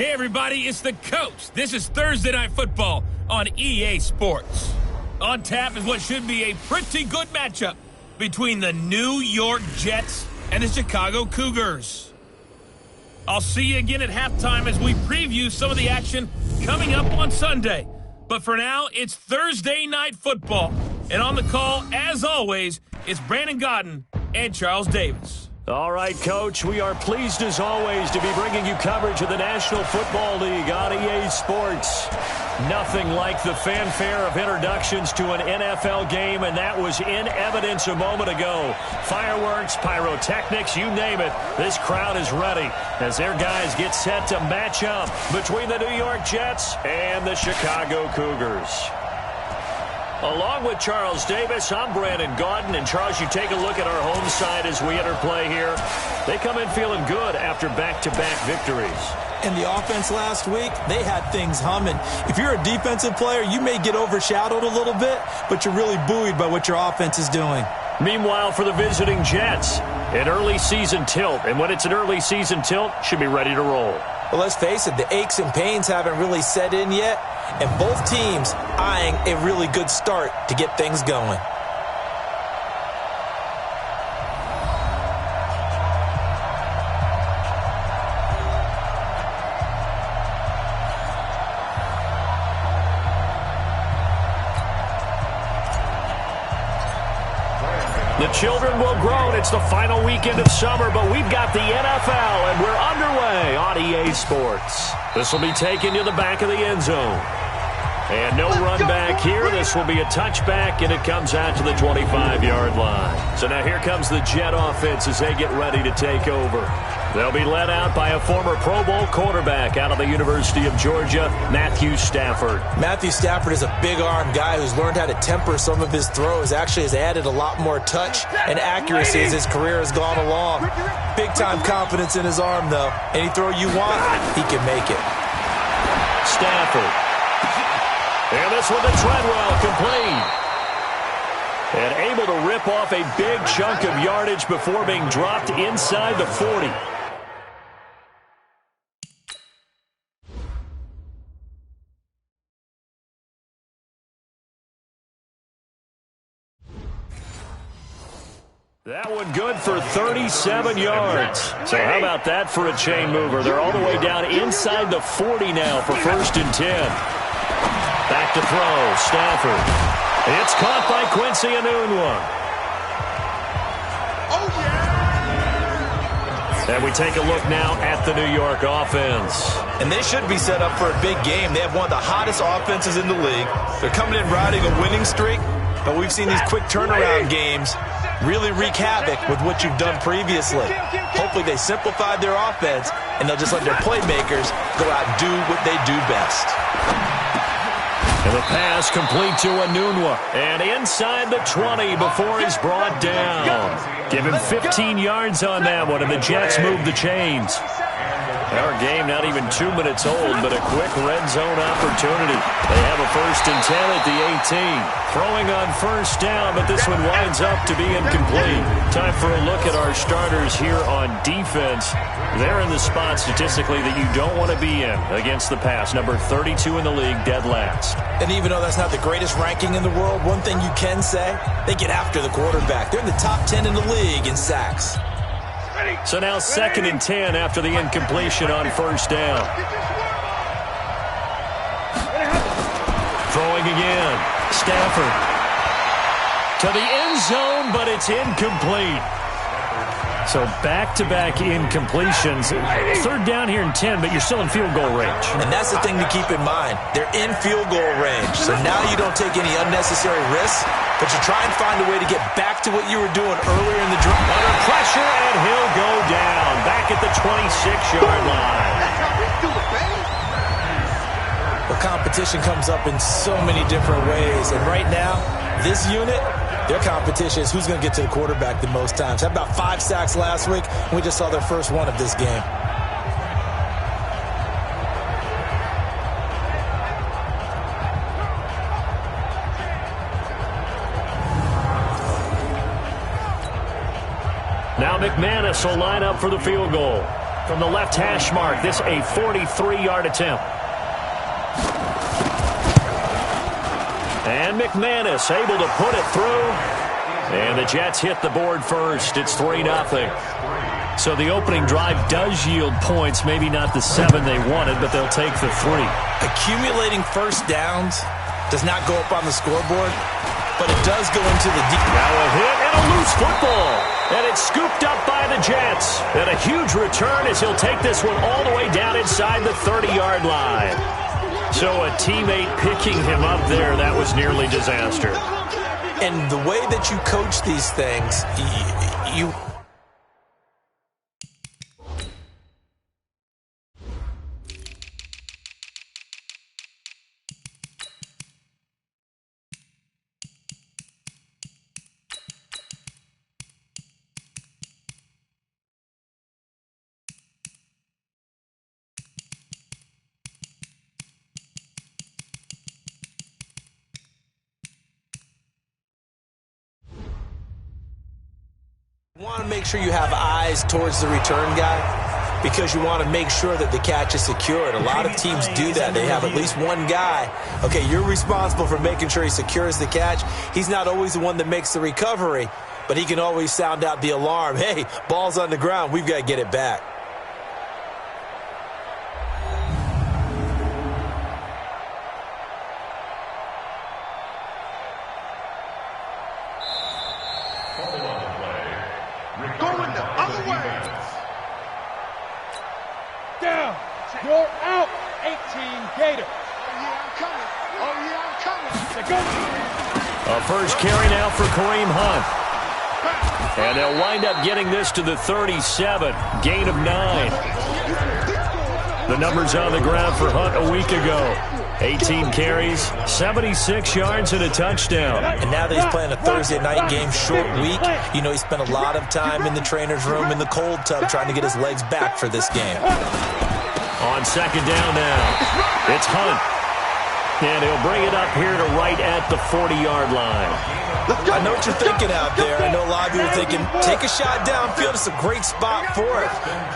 Hey, everybody, it's the Coach. This is Thursday Night Football on EA Sports. On tap is what should be a pretty good matchup between the New York Jets and the Chicago Cougars. I'll see you again at halftime as we preview some of the action coming up on Sunday. But for now, it's Thursday Night Football. And on the call, as always, it's Brandon Godden and Charles Davis. All right, Coach, we are pleased as always to be bringing you coverage of the National Football League on EA Sports. Nothing like the fanfare of introductions to an NFL game, and that was in evidence a moment ago. Fireworks, pyrotechnics, you name it. This crowd is ready as their guys get set to match up between the New York Jets and the Chicago Cougars. Along with Charles Davis, I'm Brandon Gaudin. And, Charles, you take a look at our home side as we enter play here. They come in feeling good after back-to-back victories. In the offense last week, they had things humming. If you're a defensive player, you may get overshadowed a little bit, but you're really buoyed by what your offense is doing. Meanwhile, for the visiting Jets, an early season tilt. And when it's an early season tilt, should be ready to roll. Well, let's face it, the aches and pains haven't really set in yet. and both teams eyeing a really good start to get things going. The children will groan. It's the final weekend of summer, but we've got the NFL, and we're underway on EA Sports. This will be taken to the back of the end zone. And no run back here. This will be a touchback, and it comes out to the 25-yard line. So now here comes the Jet offense as they get ready to take over. They'll be led out by a former Pro Bowl quarterback out of the University of Georgia, Matthew Stafford. Matthew Stafford is a big-arm guy who's learned how to temper some of his throws. Actually has added a lot more touch and accuracy as his career has gone along. Big-time confidence in his arm, though. Any throw you want, he can make it. Stafford. And this one to Treadwell, complete. And able to rip off a big chunk of yardage before being dropped inside the 40. That one good for 37 yards. So how about that for a chain mover? They're all the way down inside the 40 now for 1st and 10. Back to throw, Stafford. It's caught by Quincy Enunwa. Oh, yeah! And we take a look now at the New York offense. And they should be set up for a big game. They have one of the hottest offenses in the league. They're coming in riding a winning streak, but we've seen these quick turnaround games really wreak havoc with what you've done previously. Hopefully they simplified their offense, and they'll just let their playmakers go out and do what they do best. And the pass complete to Enunwa. And inside the 20 before he's brought down. Give him 15 yards on that one, and the Jets move the chains. Our game not even 2 minutes old, but a quick red zone opportunity. They have a 1st and 10 at the 18. Throwing on 1st down, but this one winds up to be incomplete. Time for a look at our starters here on defense. They're in the spot statistically that you don't want to be in against the pass. Number 32 in the league, dead last. And even though that's not the greatest ranking in the world, one thing you can say, they get after the quarterback. They're in the top 10 in the league in sacks. So now 2nd and 10 after the incompletion on 1st down. Throwing again. Stafford. To the end zone, but it's incomplete. So back-to-back incompletions. 3rd down here and 10, but you're still in field goal range. And that's the thing to keep in mind. They're in field goal range. So now you don't take any unnecessary risks, but you try and find a way to get back to what you were doing earlier in the drive. Under pressure, and he'll go down. Back at the 26-yard line. Well, competition comes up in so many different ways. And right now, this unit, their competition is who's going to get to the quarterback the most times. Had about 5 sacks last week, and we just saw their first one of this game. Now McManus will line up for the field goal. From the left hash mark, this a 43-yard attempt. And McManus able to put it through. And the Jets hit the board first. It's 3-0. So the opening drive does yield points. Maybe not the 7 they wanted, but they'll take the 3. Accumulating 1st downs does not go up on the scoreboard, but it does go into the deep. Now a hit and a loose football. And it's scooped up by the Jets. And a huge return as he'll take this one all the way down inside the 30-yard line. So a teammate picking him up there, that was nearly disaster. And the way that you coach these things, you want to make sure you have eyes towards the return guy. because you want to make sure that the catch is secured. A lot of teams do that. They have at least one guy. Okay, you're responsible for making sure he secures the catch. He's not always the one that makes the recovery, but he can always sound out the alarm. Hey, ball's on the ground. We've got to get it back. Going the other way. Down. You're out. 18 Gator. Oh, yeah, I'm coming. Oh, yeah, I'm coming. A first carry now for Kareem Hunt. And they'll wind up getting this to the 37. Gain of 9. The numbers on the ground for Hunt a week ago. 18 carries, 76 yards, and a touchdown. And now that he's playing a Thursday night game, short week, you know he spent a lot of time in the trainer's room in the cold tub trying to get his legs back for this game. On second down now, it's Hunt. And he'll bring it up here to right at the 40-yard line. I know what you're thinking out there. I know a lot of you are thinking, take a shot downfield. It's a great spot for it.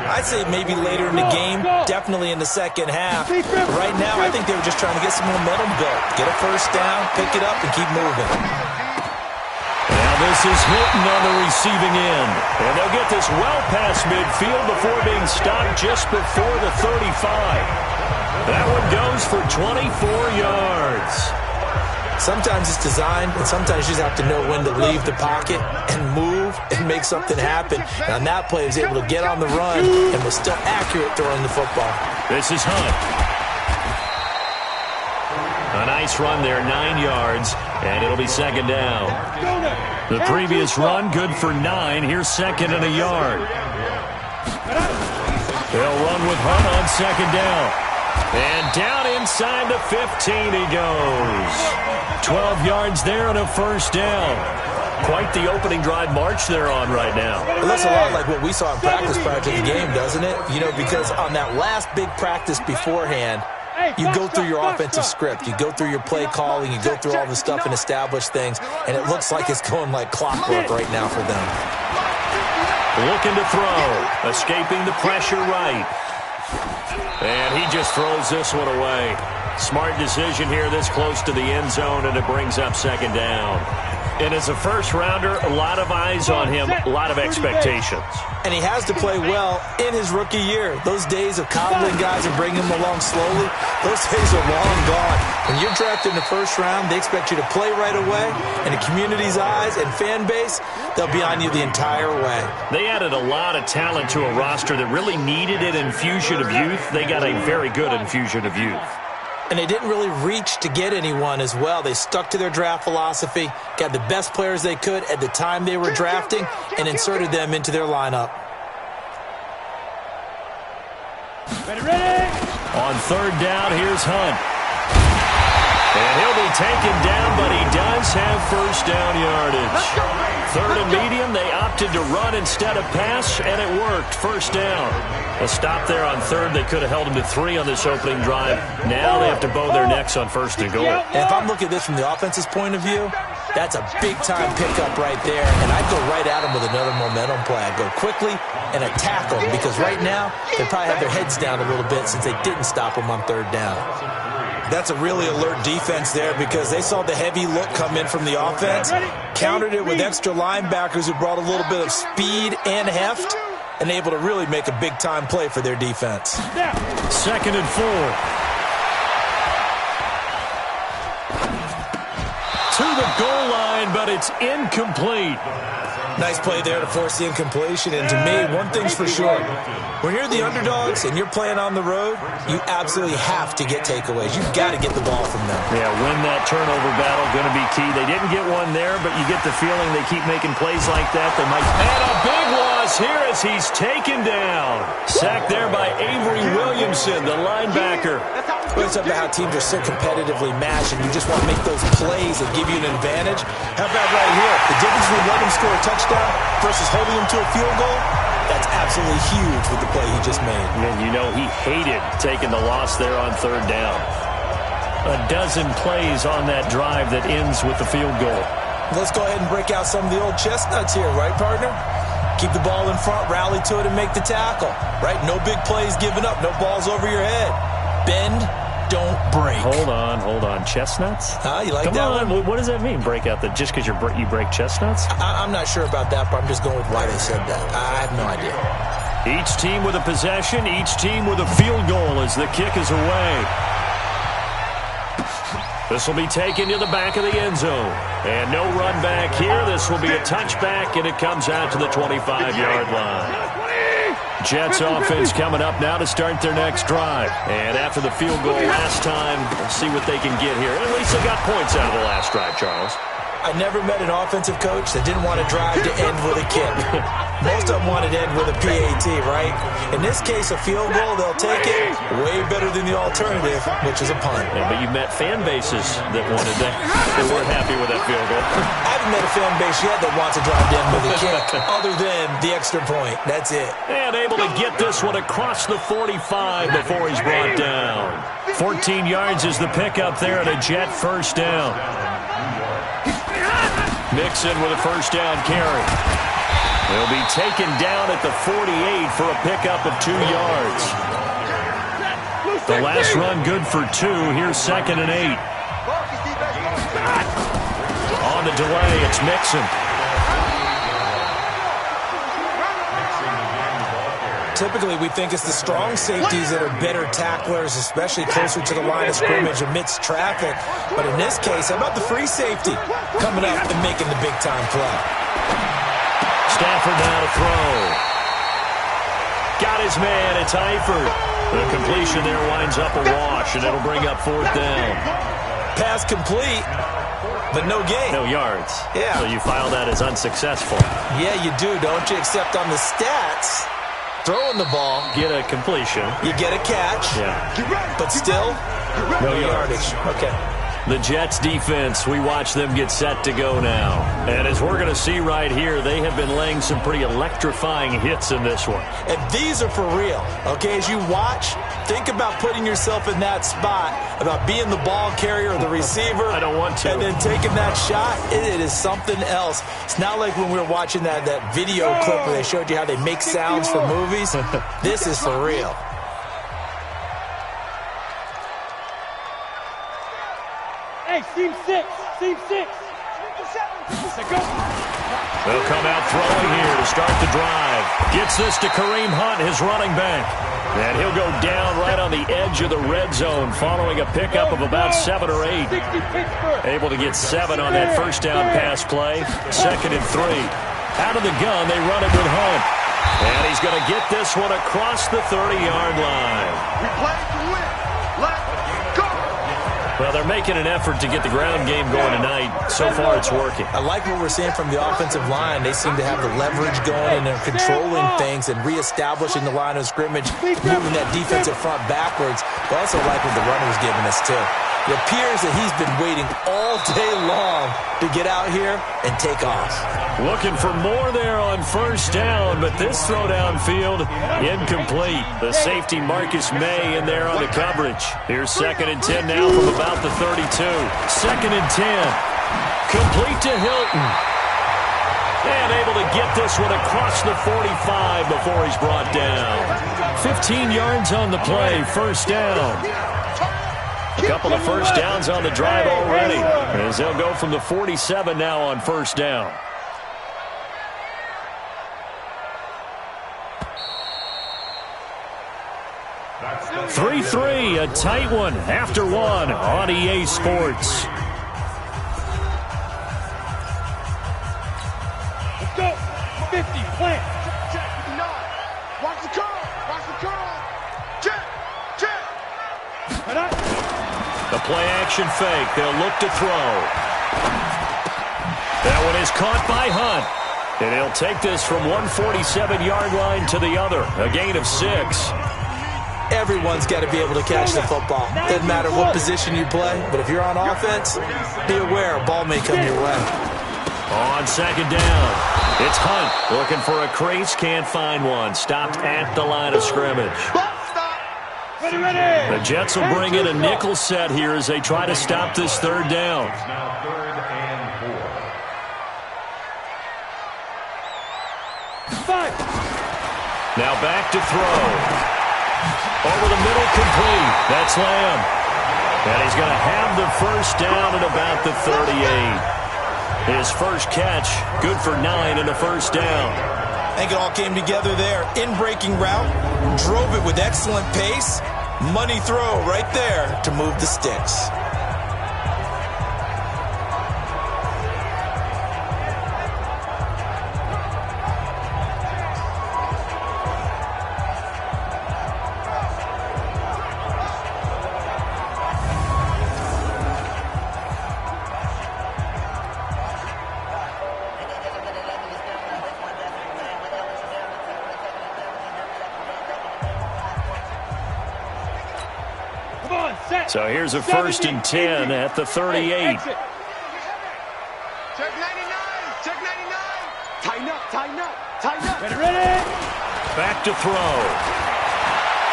I'd say maybe later in the game, definitely in the second half. But right now, I think they were just trying to get some momentum built. Get a first down, pick it up, and keep moving. Now this is Hilton on the receiving end. And they'll get this well past midfield before being stopped just before the 35. That one goes for 24 yards. Sometimes it's designed, and sometimes you just have to know when to leave the pocket and move and make something happen. And on that play, he was able to get on the run and was still accurate throwing the football. This is Hunt. A nice run there, 9 yards, and it'll be second down. The previous run, good for 9. Here's second and a yard. They'll run with Hunt on second down. And down inside the 15 he goes. 12 yards there and a first down. Quite the opening drive march they're on right now. It looks a lot like what we saw in practice prior to the game, doesn't it? You know, because on that last big practice beforehand, you go through your offensive script. You go through your play calling. You go through all the stuff and establish things. And it looks like it's going like clockwork right now for them. Looking to throw. Escaping the pressure right. And he just throws this one away. Smart decision here this close to the end zone, and it brings up second down. And as a first-rounder, a lot of eyes on him, a lot of expectations. And he has to play well in his rookie year. Those days of coddling guys and bringing them along slowly, those days are long gone. When you're drafted in the first round, they expect you to play right away. And the community's eyes and fan base, they'll be on you the entire way. They added a lot of talent to a roster that really needed an infusion of youth. They got a very good infusion of youth. And they didn't really reach to get anyone as well. They stuck to their draft philosophy, got the best players they could at the time they were drafting, and inserted them into their lineup. Ready. On third down, here's Hunt. And he'll be taken down, but he does have first down yardage. Third and medium, they opted to run instead of pass, and it worked. First down. A stop there on third. They could have held him to 3 on this opening drive. Now they have to bow their necks on first and goal. And if I'm looking at this from the offense's point of view, that's a big-time pickup right there, and I'd go right at him with another momentum play. I'd go quickly and attack them, because right now they probably have their heads down a little bit since they didn't stop them on third down. That's a really alert defense there, because they saw the heavy look come in from the offense, countered it with extra linebackers who brought a little bit of speed and heft, and able to really make a big-time play for their defense. Second and 4. To the goal line, but it's incomplete. Nice play there to force the incompletion. And to me, one thing's for sure. When you're the underdogs and you're playing on the road, you absolutely have to get takeaways. You've got to get the ball from them. Yeah, win that turnover battle, going to be key. They didn't get one there, but you get the feeling they keep making plays like that. They might. And a big loss here as he's taken down. Sacked there by Avery Williamson, the linebacker. Well, it's about how teams are so competitively matched, and you just want to make those plays that give you an advantage. How about right here? The difference between letting him score a touchdown versus holding him to a field goal, that's absolutely huge with the play he just made. And you know he hated taking the loss there on third down. A dozen plays on that drive that ends with the field goal. Let's go ahead and break out some of the old chestnuts here, right, partner? Keep the ball in front, rally to it, and make the tackle. Right? No big plays given up. No balls over your head. Bend, don't break. Hold on. Chestnuts? You like Come that on. one? What does that mean, break out? Just because you break chestnuts? I'm not sure about that, but I'm just going with why they said that. I have no idea. Each team with a possession, each team with a field goal as the kick is away. This will be taken to the back of the end zone. And no run back here. This will be a touchback, and it comes out to the 25-yard line. Jets offense coming up now to start their next drive. And after the field goal last time, we'll see what they can get here. At least they got points out of the last drive, Charles. I never met an offensive coach that didn't want to drive to end with a kick. Most of them wanted to end with a PAT, right? In this case, a field goal, they'll take it way better than the alternative, which is a punt. Yeah, but you've met fan bases that wanted that. They weren't happy with that field goal. I haven't met a fan base yet that wants to drive to end with a kick, other than the extra point. That's it. And able to get this one across the 45 before he's brought down. 14 yards is the pickup there and a Jet first down. Mixon with a first down carry. He'll be taken down at the 48 for a pickup of 2 yards. The last run good for 2. Here's 2nd and 8. On the delay, it's Mixon. Typically, we think it's the strong safeties that are better tacklers, especially closer to the line of scrimmage amidst traffic. But in this case, how about the free safety coming up and making the big-time play? Stafford now to throw. Got his man. It's Eifert. The completion there winds up a wash, and it'll bring up 4th down. Pass complete, but no gain. No yards. Yeah. So you file that as unsuccessful. Yeah, you do, don't you? Except on the stats, throwing the ball, Get a completion. you get a catch, but still, no yardage. Okay. The Jets defense, we watch them get set to go now. And as we're going to see right here, they have been laying some pretty electrifying hits in this one. And these are for real, okay? As you watch, think about putting yourself in that spot, about being the ball carrier or the receiver. I don't want to. And then taking that shot, it is something else. It's not like when we were watching that video clip where they showed you how they make sounds for movies. This is for real. Hey, seam 6. They'll come out throwing here to start the drive. Gets this to Kareem Hunt, his running back. And he'll go down right on the edge of the red zone following a pickup of about 7 or 8. Able to get 7 on that first down pass play. 2nd and 3. Out of the gun, they run it with Hunt. And he's going to get this one across the 30-yard line. We play to win. Let's go. Well, they're making an effort to get the ground game going tonight. So far, it's working. I like what we're seeing from the offensive line. They seem to have the leverage going, and they're controlling things and reestablishing the line of scrimmage, moving that defensive front backwards. But I also like what the runner's giving us, too. It appears that he's been waiting all day long to get out here and take off. Looking for more there on first down, but this throw downfield, incomplete. The safety Marcus May in there on the coverage. Here's 2nd and 10 now from about the 32. 2nd and 10. Complete to Hilton. And able to get this one across the 45 before he's brought down. 15 yards on the play, first down. A couple of first downs on the drive already, as they'll go from the 47 now on first down. That's 3-3, a tight one after one on EA Sports. Let's go. 50, plant. check 59. Watch the curl. Watch the curl. Check. The play action fake. They'll look to throw. That one is caught by Hunt. And he'll take this from 147-yard line to the other. A gain of 6. Everyone's got to be able to catch the football. Doesn't matter what position you play, but if you're on offense, be aware a ball may come your way. On 2nd down, it's Hunt looking for a crease. Can't find one. Stopped at the line of scrimmage. The Jets will bring in a nickel set here as they try to stop this 3rd down. Now 3rd and 4. 5. Now back to throw. Over the middle, complete. That's Lamb. And he's going to have the first down at about the 38. His first catch, good for 9 and a first down. I think it all came together there. In-breaking route, drove it with excellent pace. Money throw right there to move the sticks. So here's a 1st and 10 at the 38. Check 99. Check 99. Tighten up, tighten up, tighten up. Ready? Back to throw.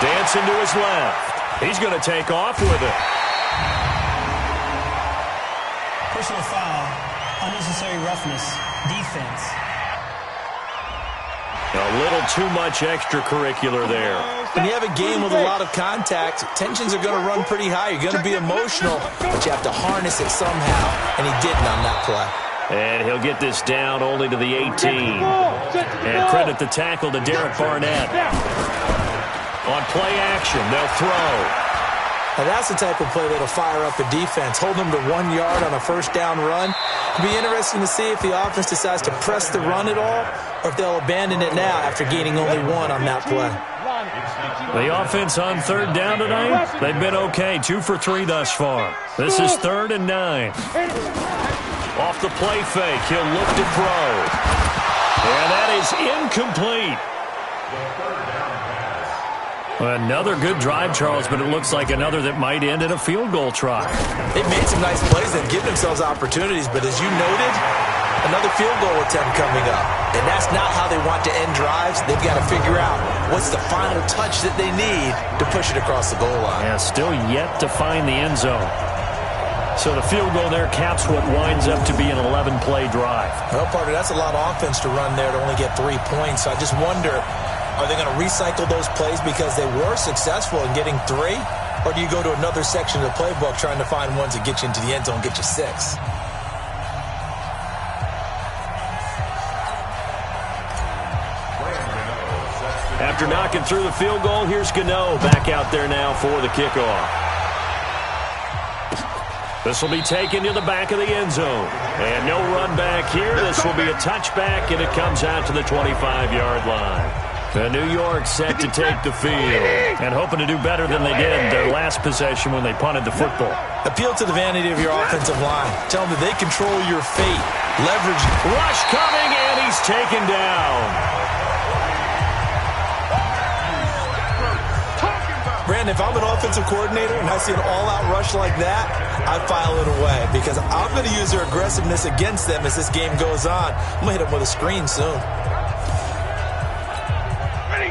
Dancing to his left. He's going to take off with it. Personal foul, unnecessary roughness, defense. A little too much extracurricular there. When you have a game with a lot of contact, tensions are going to run pretty high. You're going to be emotional, but you have to harness it somehow, and he didn't on that play. And he'll get this down only to the 18. And credit the tackle to Derek Barnett. On play action, they'll throw. Now that's the type of play that'll fire up a defense. Hold them to 1 yard on a first down run. It'll be interesting to see if the offense decides to press the run at all, or if they'll abandon it now after gaining only 1 on that play. The offense on 3rd down tonight, they've been okay. 2 for 3 thus far. This is 3rd and 9. Off the play fake, he'll look to throw. And that is incomplete. Another good drive, Charles, but it looks like another that might end in a field goal try. They've made some nice plays. They've given themselves opportunities, but as you noted, another field goal attempt coming up. And that's not how they want to end drives. They've got to figure out what's the final touch that they need to push it across the goal line. Yeah, still yet to find the end zone. So the field goal there caps what winds up to be an 11-play drive. Well, partner, that's a lot of offense to run there to only get 3 points. So I just wonder, are they going to recycle those plays because they were successful in getting 3? Or do you go to another section of the playbook trying to find ones that get you into the end zone, get you 6? After knocking through the field goal, here's Gano back out there now for the kickoff. This will be taken to the back of the end zone. And no run back here. This will be a touchback, and it comes out to the 25-yard line. The New York set to take the field and hoping to do better than they did their last possession when they punted the football. Appeal to the vanity of your offensive line. Tell them that they control your fate. Leverage. Rush coming, and he's taken down. Brandon, if I'm an offensive coordinator and I see an all-out rush like that, I file it away because I'm going to use their aggressiveness against them as this game goes on. I'm going to hit them with a screen soon.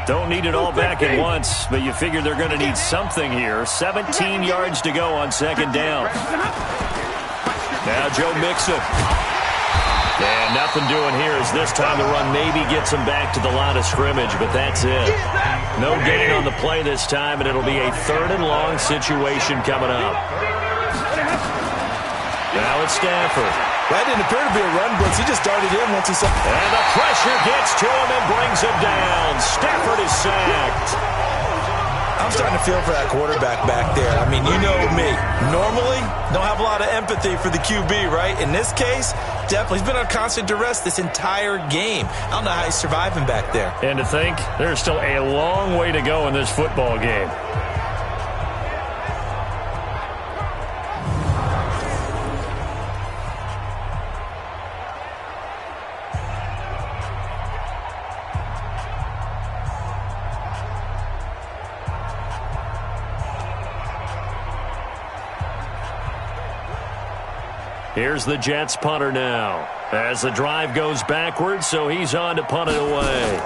Don't need it all back at once, but you figure they're going to need something here. 17 yards to go on 2nd down. Now Joe Mixon. And nothing doing here as this time the run maybe gets him back to the line of scrimmage, but that's it. No gain on the play this time, and it'll be a 3rd and long situation coming up. Now it's Stafford. That didn't appear to be a run blitz. He just darted in once he saw. And the pressure gets to him and brings him down. Stafford is sacked. I'm starting to feel for that quarterback back there. I mean, you know me. Normally, don't have a lot of empathy for the QB, right? In this case, definitely. He's been on constant duress this entire game. I don't know how he's surviving back there. And to think, there's still a long way to go in this football game. Here's the Jets punter now. As the drive goes backwards, so he's on to punt it away.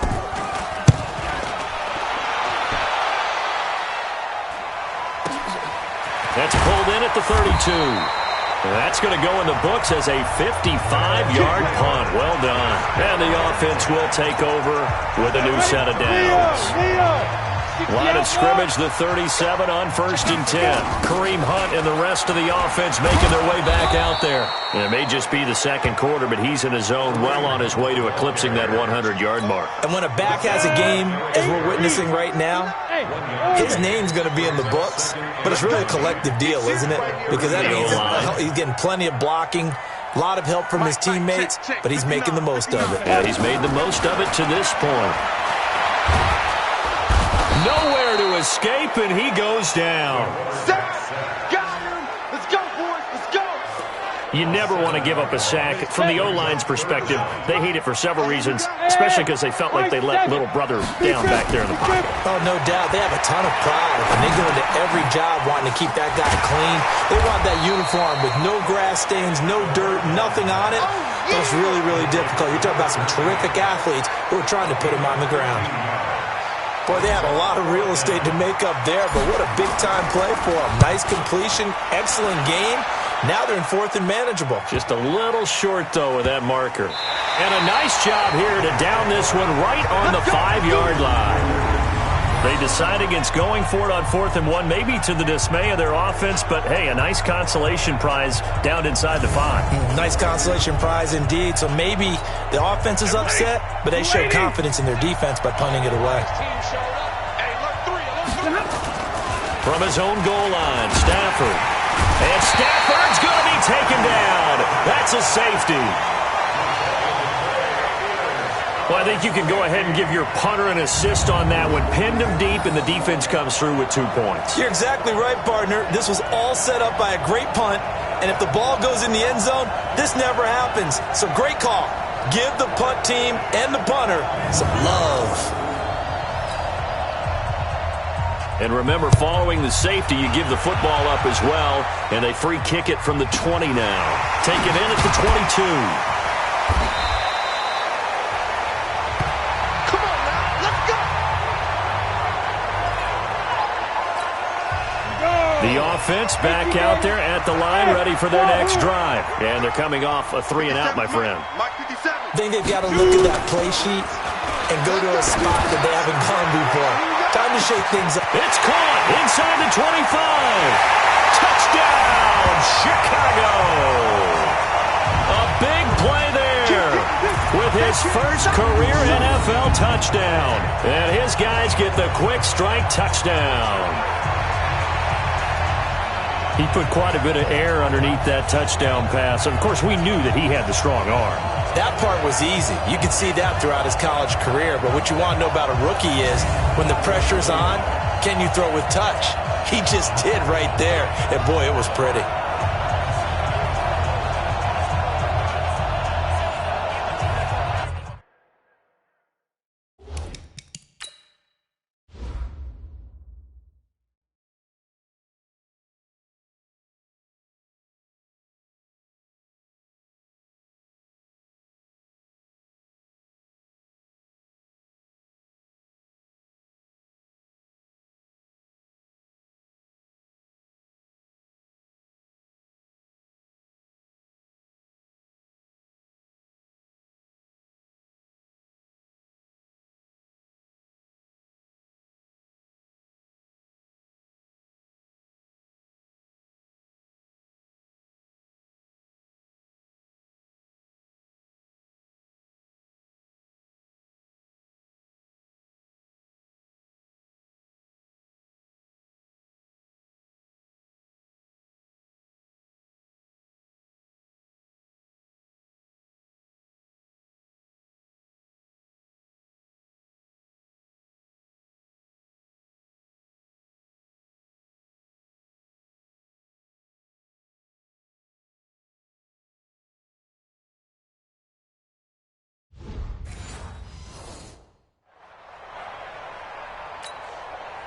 That's pulled in at the 32. That's going to go in the books as a 55-yard punt. Well done. And the offense will take over with a new set of downs. Line of scrimmage, the 37 on 1st and 10. Kareem Hunt and the rest of the offense making their way back out there. And it may just be the second quarter, but he's in his zone, well on his way to eclipsing that 100-yard mark. And when a back has a game, as we're witnessing right now, his name's going to be in the books. But it's really a collective deal, isn't it? Because that means he's getting plenty of blocking, a lot of help from his teammates, but he's making the most of it. Yeah, he's made the most of it to this point. Nowhere to escape, and he goes down. Got him. Let's go, boys. Let's go. You never want to give up a sack. From the O-line's perspective, they hate it for several reasons, especially because they felt like they let little brother down back there in the pocket. Oh, no doubt. They have a ton of pride, and they go into every job wanting to keep that guy clean. They want that uniform with no grass stains, no dirt, nothing on it. So it's really, really difficult. You're talking about some terrific athletes who are trying to put him on the ground. Boy, they had a lot of real estate to make up there, but what a big-time play for them. Nice completion, excellent game. Now they're in 4th and manageable. Just a little short, though, with that marker. And a nice job here to down this one right on the 5-yard line. They decide against going for it on 4th and 1, maybe to the dismay of their offense, but, hey, a nice consolation prize down inside the 5. Nice consolation prize indeed. So maybe the offense is upset, but they show confidence in their defense by punting it away. From his own goal line, Stafford. And Stafford's going to be taken down. That's a safety. Well, I think you can go ahead and give your punter an assist on that one. Pinned him deep, and the defense comes through with 2 points. You're exactly right, partner. This was all set up by a great punt, and if the ball goes in the end zone, this never happens. So great call. Give the punt team and the punter some love. And remember, following the safety, you give the football up as well, and they free kick it from the 20 now. Take it in at the 22. The offense back out there at the line, ready for their next drive. And they're coming off a 3-and-out, my friend. I think they've got to look at that play sheet and go to a spot that they haven't gone before. Time to shake things up. It's caught inside the 25. Touchdown, Chicago. A big play there with his first career NFL touchdown. And his guys get the quick strike touchdown. He put quite a bit of air underneath that touchdown pass. Of course, we knew that he had the strong arm. That part was easy. You could see that throughout his college career. But what you want to know about a rookie is when the pressure's on, can you throw with touch? He just did right there. And, boy, it was pretty.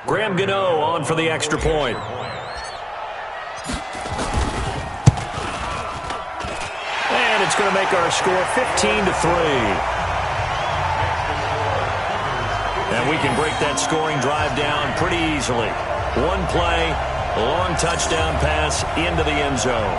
Graham Gano on for the extra point. And it's going to make our score 15-3. And we can break that scoring drive down pretty easily. One play, a long touchdown pass into the end zone.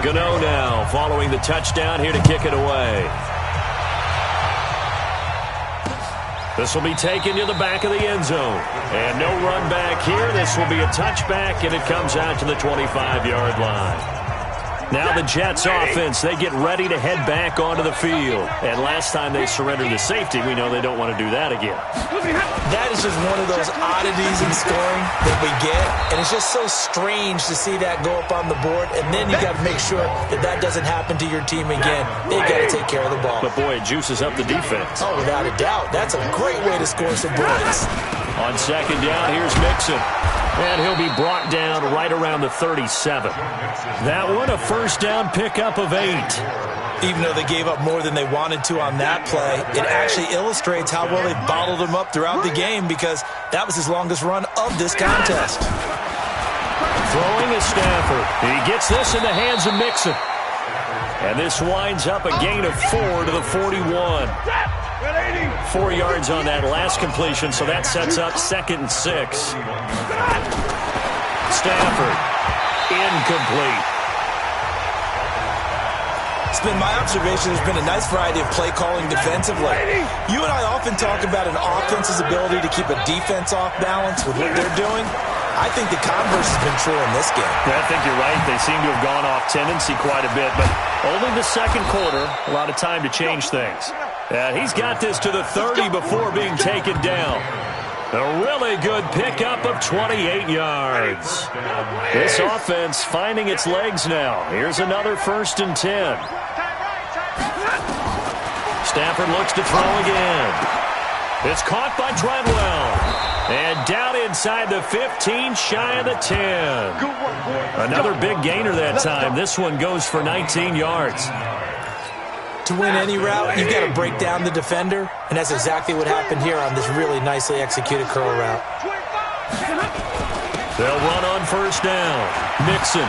Gano now following the touchdown here to kick it away. This will be taken to the back of the end zone. And no run back here. This will be a touchback, and it comes out to the 25-yard line. Now the Jets offense, they get ready to head back onto the field. And last time they surrendered the safety, we know they don't want to do that again. That is just one of those oddities in scoring that we get. And it's just so strange to see that go up on the board. And then you got to make sure that that doesn't happen to your team again. They've got to take care of the ball. But, boy, it juices up the defense. Oh, without a doubt. That's a great way to score some points. On second down, here's Mixon. And he'll be brought down right around the 37. That one, a first down pickup of 8. Even though they gave up more than they wanted to on that play, it actually illustrates how well they bottled him up throughout the game because that was his longest run of this contest. Throwing is Stafford. He gets this in the hands of Mixon. And this winds up a gain of 4 to the 41. 4 yards on that last completion, so that sets up 2nd and 6. Stafford, incomplete. It's been my observation there's been a nice variety of play calling defensively. You and I often talk about an offense's ability to keep a defense off balance with what they're doing. I think the converse has been true in this game. Yeah, I think you're right. They seem to have gone off tendency quite a bit, but only the second quarter, a lot of time to change things. He's got this to the 30 before being taken down. A really good pickup of 28 yards. This offense finding its legs now. Here's another 1st and 10. Stafford looks to throw again. It's caught by Treadwell. And down inside the 15, shy of the 10. Another big gainer that time. This one goes for 19 yards. To win any route, you've got to break down the defender, and that's exactly what happened here on this really nicely executed curl route. They'll run on first down. Mixon.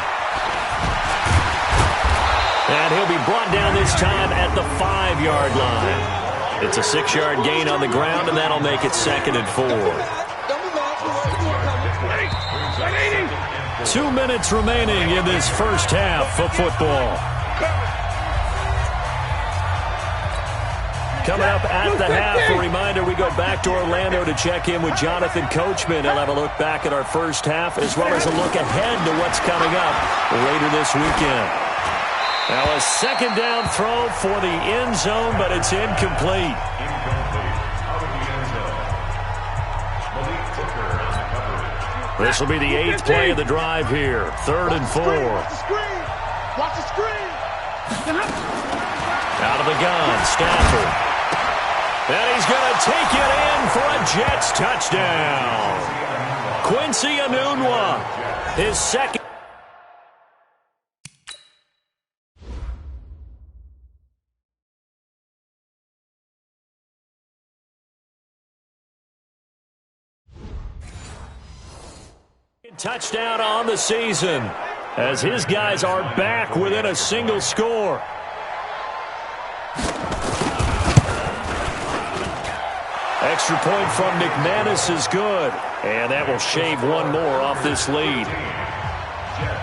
And he'll be brought down this time at the 5-yard line. It's a 6-yard gain on the ground, and that'll make it 2nd and 4. 2 minutes remaining in this first half of football. Coming up at the half, a reminder, we go back to Orlando to check in with Jonathan Coachman. He'll have a look back at our first half as well as a look ahead to what's coming up later this weekend. Now a 2nd down throw for the end zone, but it's incomplete. This will be the 8th play of the drive here. 3rd and 4. Watch the screen. Out of the gun, Stafford. And he's going to take it in for a Jets touchdown. Quincy Enunwa, his 2nd. Touchdown on the season as his guys are back within a single score. Extra point from McManus is good, and that will shave one more off this lead.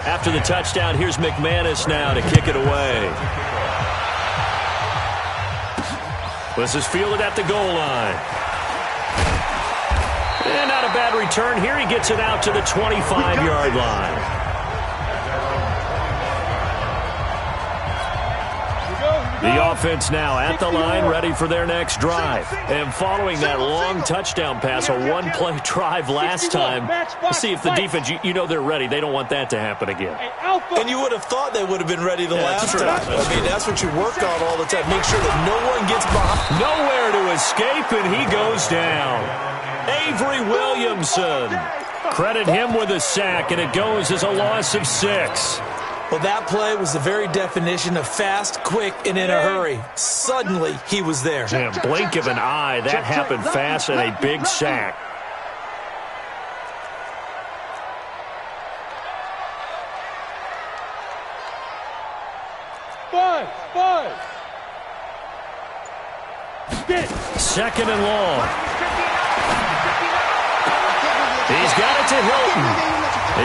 After the touchdown, here's McManus now to kick it away. This is fielded at the goal line. And not a bad return here. He gets it out to the 25-yard line. The offense now at the line, ready for their next drive. And following that long touchdown pass, a one-play drive last time, let's see if the defense, you know they're ready. They don't want that to happen again. And you would have thought they would have been ready the last time. I mean, that's what you work on all the time. Make sure that no one gets behind. Nowhere to escape, and he goes down. Avery Williamson. Credit him with a sack, and it goes as a loss of 6. Well, that play was the very definition of fast, quick, and in a hurry. Suddenly, he was there. Damn, blink of an eye. That happened fast and a big sack. Five. 2nd and long. He's got it to Hilton.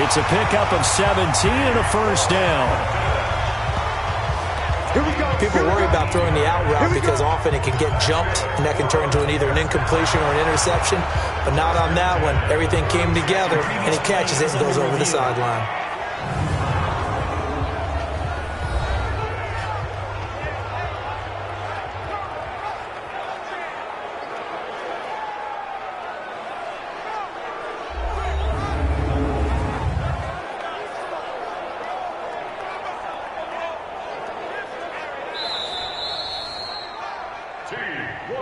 It's a pickup of 17 and a first down. People worry about throwing the out route because often it can get jumped, and that can turn into either an incompletion or an interception. But not on that one. Everything came together, and he catches it and goes over the sideline.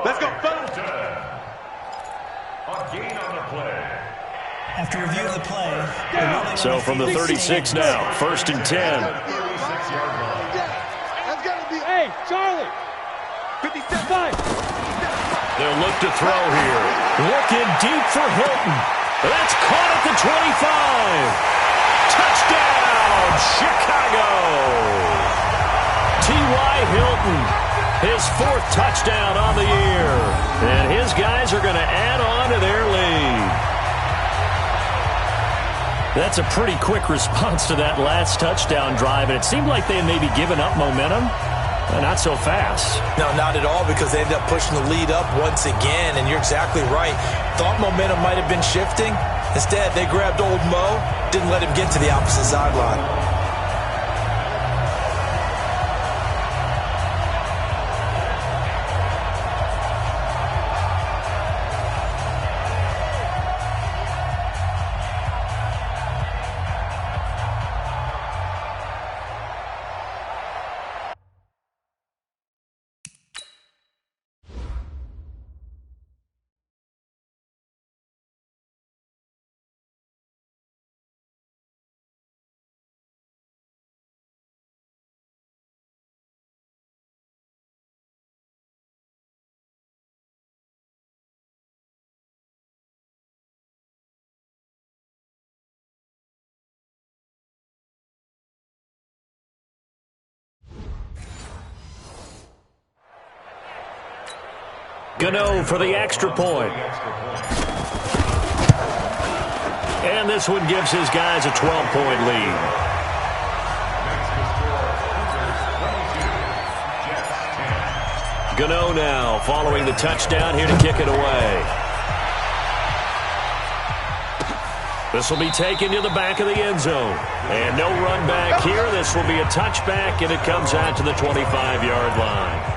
Let's go, fellas. A gain on the play. After review of the play, So from the 36 now, 1st and 10. That's got to be. Hey, Charlie. 55. They'll look to throw here. Looking deep for Hilton. That's caught at the 25. Touchdown, Chicago. T.Y. Hilton. His 4th touchdown on the year. And his guys are going to add on to their lead. That's a pretty quick response to that last touchdown drive. And it seemed like they had maybe given up momentum. Not so fast. No, not at all, because they ended up pushing the lead up once again. And you're exactly right. Thought momentum might have been shifting. Instead, they grabbed old Mo, didn't let him get to the opposite sideline. Gano for the extra point. And this one gives his guys a 12-point lead. Gano now following the touchdown here to kick it away. This will be taken to the back of the end zone. And no run back here. This will be a touchback, and it comes out to the 25-yard line.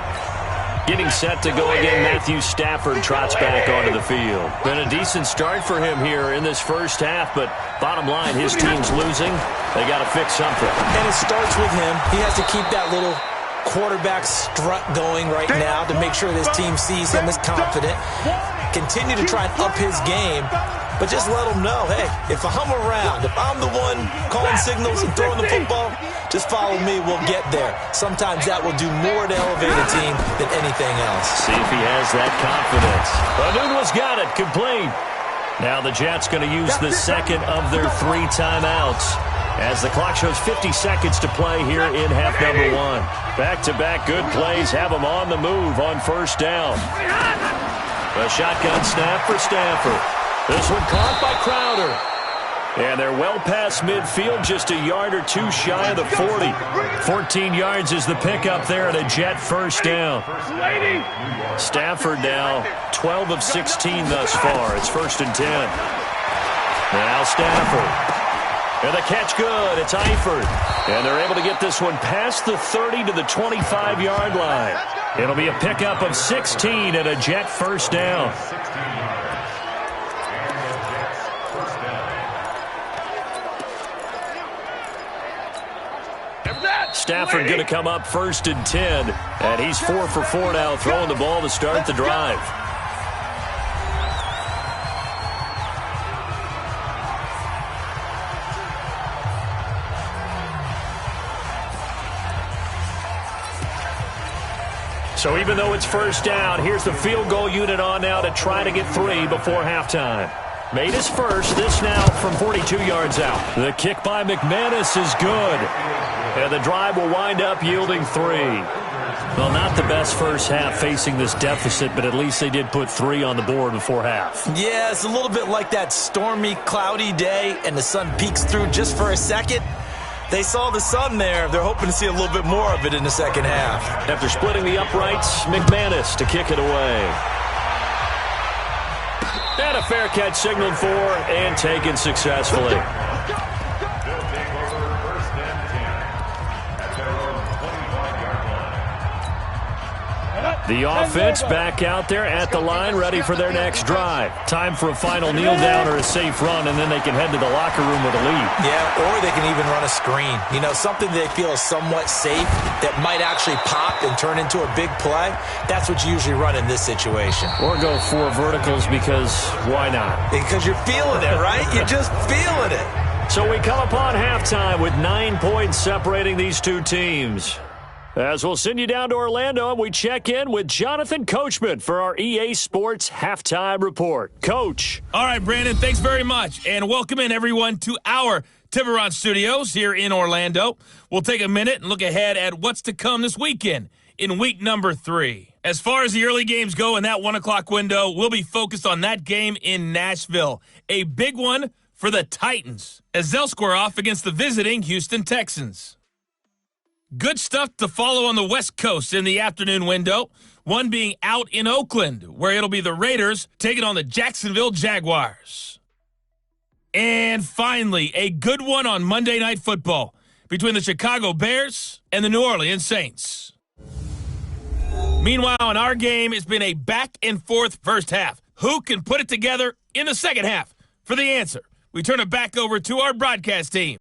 Getting set to go again, Matthew Stafford trots back onto the field. Been a decent start for him here in this first half, but bottom line, his team's losing. They got to fix something. And it starts with him. He has to keep that little quarterback strut going right now to make sure this team sees him as confident. Continue to try and up his game, but just let him know, hey, if I'm around, if I'm the one calling signals and throwing the football, just follow me, we'll get there. Sometimes that will do more to elevate a team than anything else. See if he has that confidence. Anunwa's got it, complete. Now the Jets going to use the second of their 3 timeouts as the clock shows 50 seconds to play here in half number 1. Back-to-back good plays have them on the move on first down. A shotgun snap for Stafford. This one caught by Crowder. And they're well past midfield, just a yard or two shy of the 40. 14 yards is the pickup there and a Jet first down. Stafford now 12 of 16 thus far. It's 1st and 10. Now Stafford. And the catch good. It's Eifert. And they're able to get this one past the 30 to the 25-yard line. It'll be a pickup of 16 and a Jet first down. Stafford going to come up 1st and 10. And he's 4 for 4 now, throwing the ball to start the drive. So even though it's first down, here's the field goal unit on now to try to get 3 before halftime. Made his first, this now from 42 yards out. The kick by McManus is good. And the drive will wind up yielding 3. Well, not the best first half facing this deficit, but at least they did put 3 on the board before half. Yeah, it's a little bit like that stormy, cloudy day, and the sun peeks through just for a second. They saw the sun there. They're hoping to see a little bit more of it in the second half. After splitting the uprights, McManus to kick it away. And a fair catch signaled for and taken successfully. The offense back out there at the line, ready for their next drive. Time for a final kneel down or a safe run, and then they can head to the locker room with a lead. Yeah, or they can even run a screen. You know, something they feel is somewhat safe that might actually pop and turn into a big play. That's what you usually run in this situation. Or go 4 verticals because why not? Because you're feeling it, right? You're just feeling it. So we come upon halftime with 9 points separating these two teams. As we'll send you down to Orlando, and we check in with Jonathan Coachman for our EA Sports Halftime Report. Coach. All right, Brandon, thanks very much. And welcome in, everyone, to our Tiburon Studios here in Orlando. We'll take a minute and look ahead at what's to come this weekend in week number 3. As far as the early games go in that 1 o'clock window, we'll be focused on that game in Nashville. A big one for the Titans as they'll square off against the visiting Houston Texans. Good stuff to follow on the West Coast in the afternoon window, one being out in Oakland, where it'll be the Raiders taking on the Jacksonville Jaguars. And finally, a good one on Monday Night Football between the Chicago Bears and the New Orleans Saints. Meanwhile, in our game, it's been a back-and-forth first half. Who can put it together in the second half? For the answer, we turn it back over to our broadcast team.